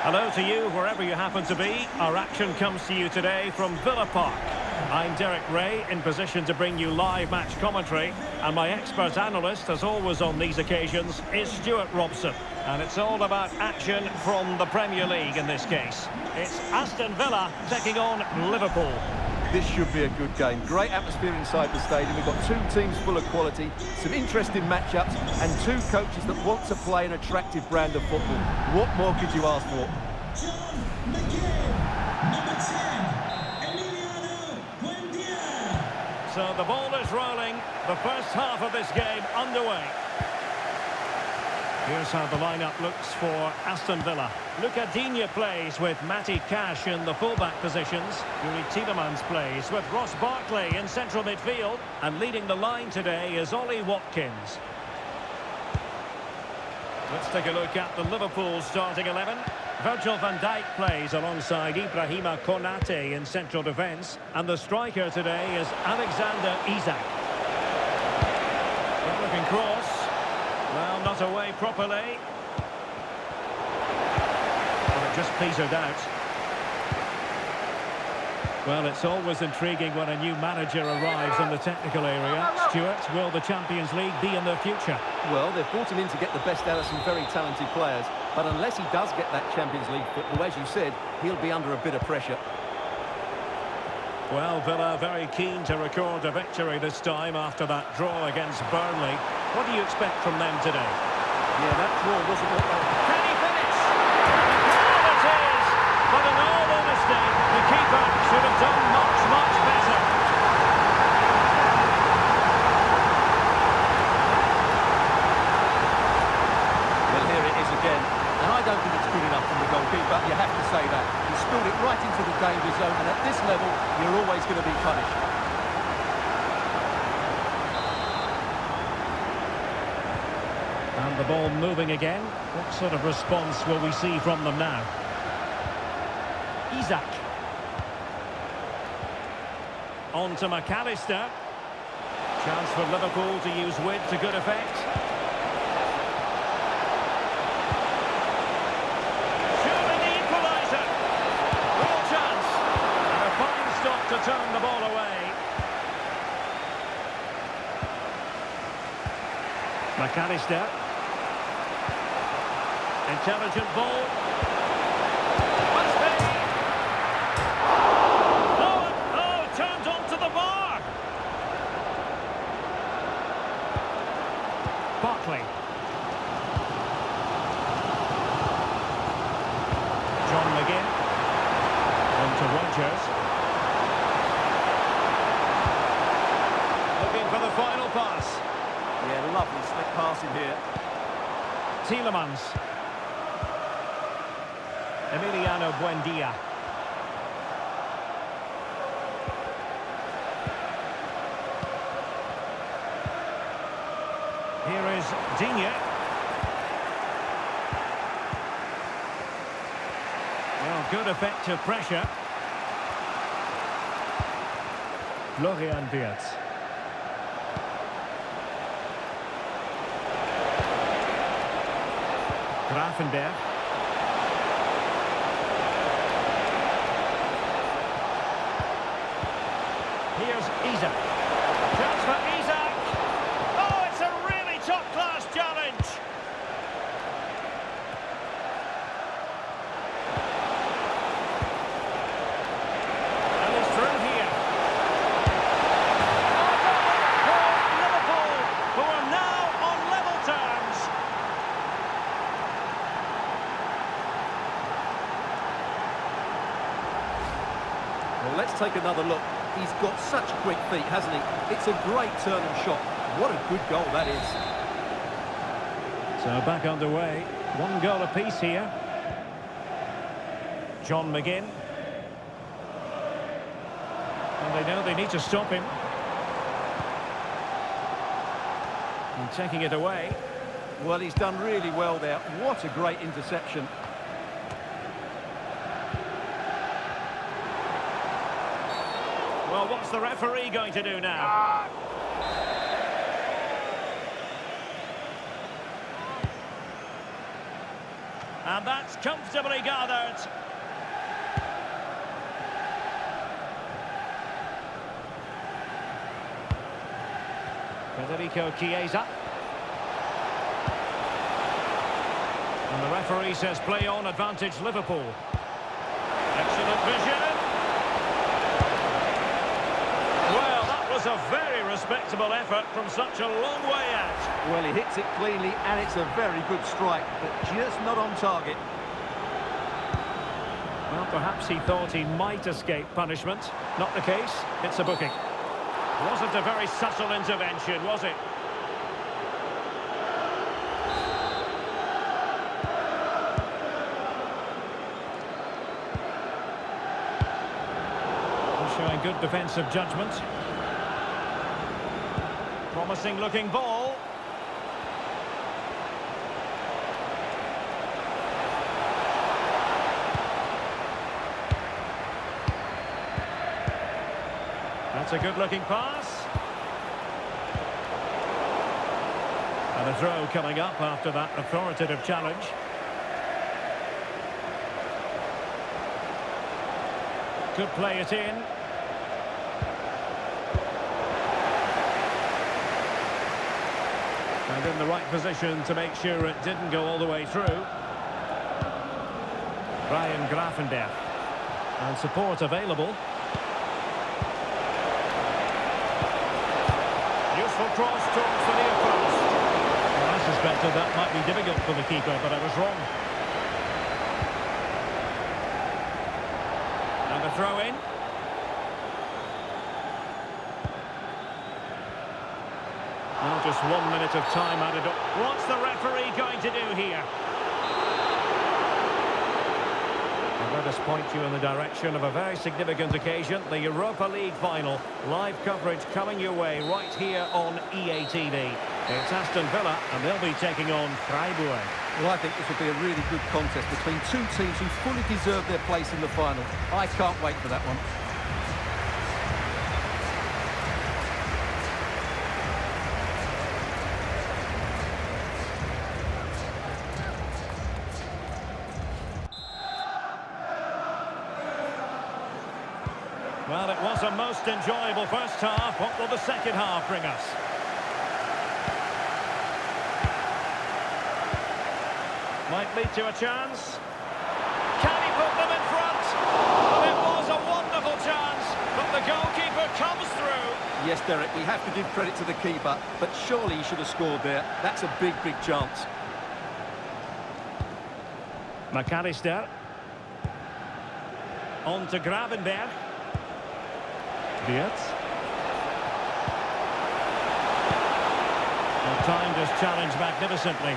Hello to you, wherever you happen to be. Our action comes to you today from Villa Park. I'm Derek Ray, in position to bring you live match commentary. And my expert analyst, as always on these occasions, is Stuart Robson. And it's all about action from the Premier League in this case. It's Aston Villa taking on Liverpool. This should be a good game. Great atmosphere inside the stadium. We've got two teams full of quality, some interesting matchups, and two coaches that want to play an attractive brand of football. What more could you ask for? So the ball is rolling. The first half of this game underway. Here's how the lineup looks for Aston Villa. Luca Digne plays with Matty Cash in the fullback positions. Yuri Tielemans plays with Ross Barkley in central midfield. And leading the line today is Ollie Watkins. Let's take a look at the Liverpool starting 11. Virgil van Dijk plays alongside Ibrahima Konate in central defence. And the striker today is Alexander Isak. Good looking cross. Well, not away properly. But it just petered out. Well, it's always intriguing when a new manager arrives in the technical area. Stuart, will the Champions League be in their future? Well, they've brought him in to get the best out of some very talented players. But unless he does get that Champions League football, as you said, he'll be under a bit of pressure. Well, Villa very keen to record a victory this time after that draw against Burnley. What do you expect from them today? Yeah, that draw wasn't what they... Can he finish? And it is! But in all honesty, the keeper should have done much, much better. Well, here it is again. And I don't think it's good enough from the goalkeeper, you have to say that. He spilled it right into the danger zone, and at this level, you're always going to be punished. And the ball moving again. What sort of response will we see from them now? Isak. On to McAllister. Chance for Liverpool to use width to good effect. Surely the equaliser. Real chance. And a fine stop to turn the ball away. McAllister. Intelligent ball. Must be. Oh, turned onto the bar. Barkley. John McGinn. On to Rodgers. Looking for the final pass. Yeah, lovely slick passing here. Tielemans. Emiliano Buendia. Here is Digne. Well, good effective pressure. Florian Wirtz. Gravenberg. Here's Isak. Chance for Isak. Oh, it's a really top-class challenge. And he's through here. Oh, Liverpool, who are now on level terms. Well, let's take another look. He's got such quick feet, hasn't he? It's a great turning shot. What a good goal that is. So back underway. One goal apiece here. John McGinn. And they know they need to stop him. And taking it away. Well, he's done really well there. What a great interception. Well, what's the referee going to do now? And that's comfortably gathered. Federico Chiesa. And the referee says play on, advantage Liverpool. Excellent vision. Well, that was a very respectable effort from such a long way out. Well, he hits it cleanly and it's a very good strike, but just not on target. Well, perhaps he thought he might escape punishment. Not the case. It's a booking. Wasn't a very subtle intervention, was it? Showing good defensive judgment. Promising looking ball. That's a good looking pass. And a throw coming up after that authoritative challenge. Could play it in. And in the right position to make sure it didn't go all the way through. Ryan Gravenberch. And support available. Useful cross towards the near post. Well, I suspected that might be difficult for the keeper, but I was wrong. And a throw in. Now just 1 minute of time added up. What's the referee going to do here? And let us point you in the direction of a very significant occasion, the Europa League final. Live coverage coming your way right here on EA TV. It's Aston Villa, and they'll be taking on Freiburg. Well, I think this will be a really good contest between two teams who fully deserve their place in the final. I can't wait for that one. Well, it was a most enjoyable first half. What will the second half bring us? Might lead to a chance. Can he put them in front? Well, it was a wonderful chance, but the goalkeeper comes through. Yes, Derek, we have to give credit to the keeper, but surely he should have scored there. That's a big, big chance. McAllister. On to Gravenberch. Dietz. Well, timed his challenge magnificently.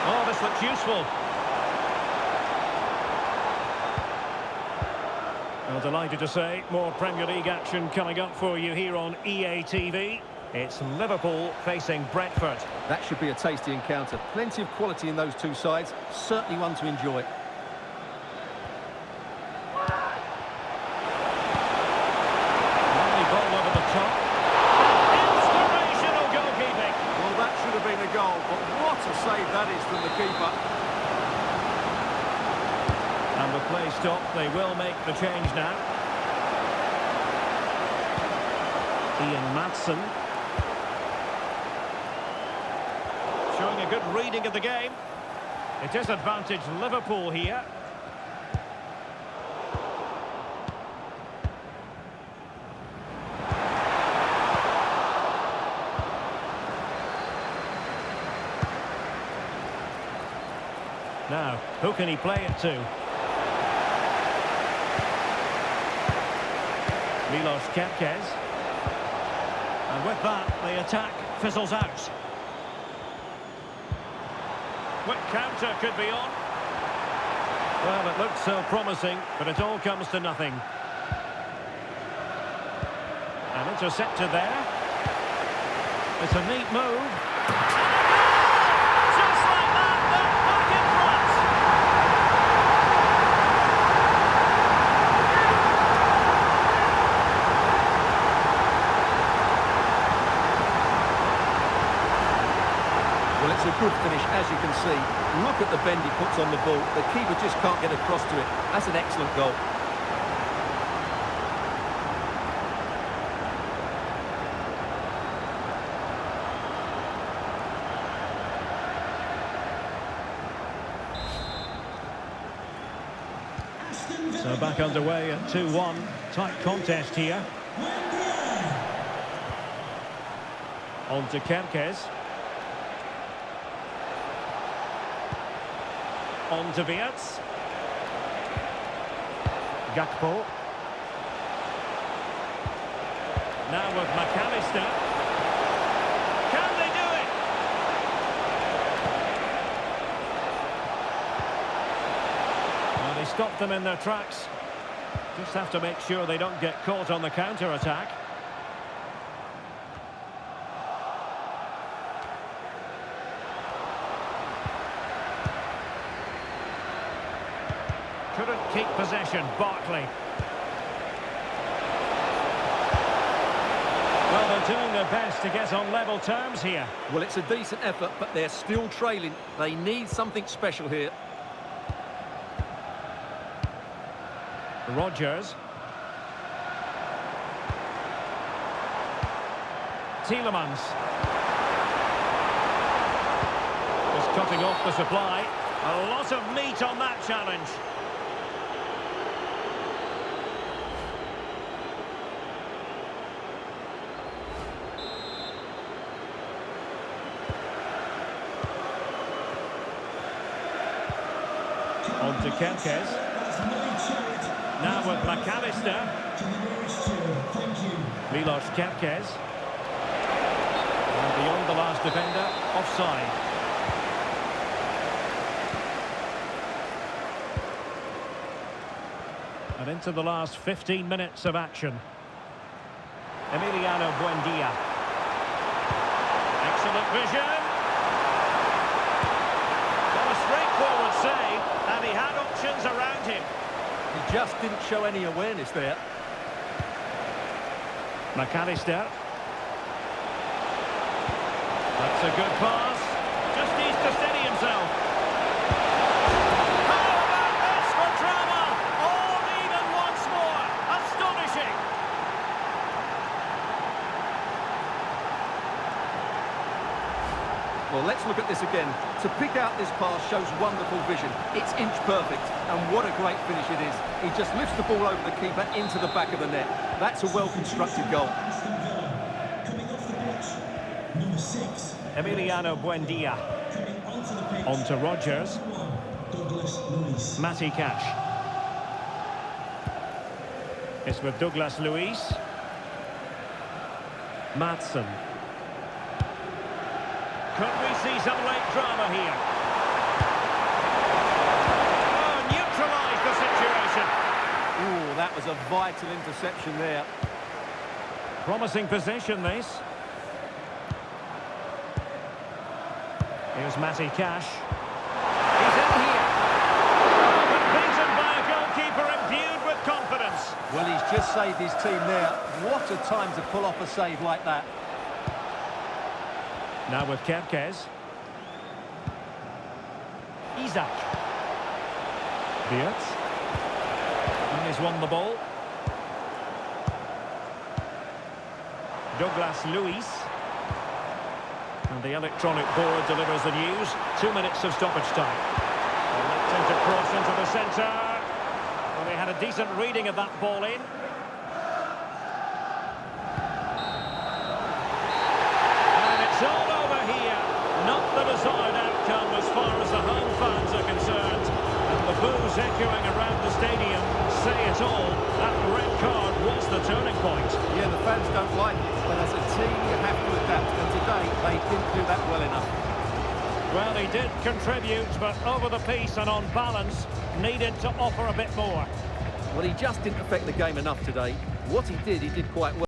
Oh, this looks useful. Well, delighted to say, more Premier League action coming up for you here on EA TV. It's Liverpool facing Brentford. That should be a tasty encounter. Plenty of quality in those two sides. Certainly one to enjoy. Ball over the top. Inspirational goalkeeping. Well, that should have been a goal, but what a save that is from the keeper. And with play stopped, they will make the change now. Ian Maatsen. Showing a good reading of the game. It is advantage Liverpool here. Now, who can he play it to? Milos Kerkez. And with that, the attack fizzles out. Quick counter could be on. Well, it looked so promising, but it all comes to nothing. And intercepted there. It's a neat move. Just like that, they're back in front. Well, it's It's a good finish, as you can see. Look at the bend he puts on the ball. The keeper just can't get across to it. That's an excellent goal. So back underway at 2-1. Tight contest here. On to Kempkes. On to Wirtz. Gakpo. Now with McAllister. Can they do it? Well, they stopped them in their tracks. Just have to make sure they don't get caught on the counter-attack. Couldn't keep possession, Barkley. Well, they're doing their best to get on level terms here. Well, it's a decent effort, but they're still trailing. They need something special here. Rodgers. Tielemans. Just cutting off the supply. A lot of meat on that challenge. On to Kempkes. Now with McAllister. Milos Kempkes. And beyond the last defender, offside. And into the last 15 minutes of action. Emiliano Buendia. Excellent vision. Well, a straightforward save, and he had options around him. He just didn't show any awareness there. McAllister. That's a good pass. Just needs to steady himself. How about this for drama? All even once more. Astonishing. Well, let's look at this again. To pick out this pass shows wonderful vision. It's inch perfect, and what a great finish it is. He just lifts the ball over the keeper into the back of the net. That's a well-constructed goal. Emiliano Buendia. On to Rodgers. Matty Cash. It's with Douglas Luiz. Maatsen. Could we see some late drama here? Oh, neutralised the situation. Ooh, that was a vital interception there. Promising position, this. Here's Matty Cash. He's in here. But beaten by a goalkeeper imbued with confidence. Well, he's just saved his team there. What a time to pull off a save like that. Now with Kempkes. Isak. Wirtz. And he's won the ball. Douglas Luiz. And the electronic board delivers the news. 2 minutes of stoppage time. Electing to cross into the centre. Well, they had a decent reading of that ball in. And it's all over here. Not the desired outcome as far as the home fans are concerned. And the boos echoing around the stadium say it all. That red card was the turning point. Yeah, the fans don't like it, but as a team you have to adapt, and today they didn't do that well enough. Well, he did contribute, but over the piece and on balance, needed to offer a bit more. Well, he just didn't affect the game enough today. What he did quite well.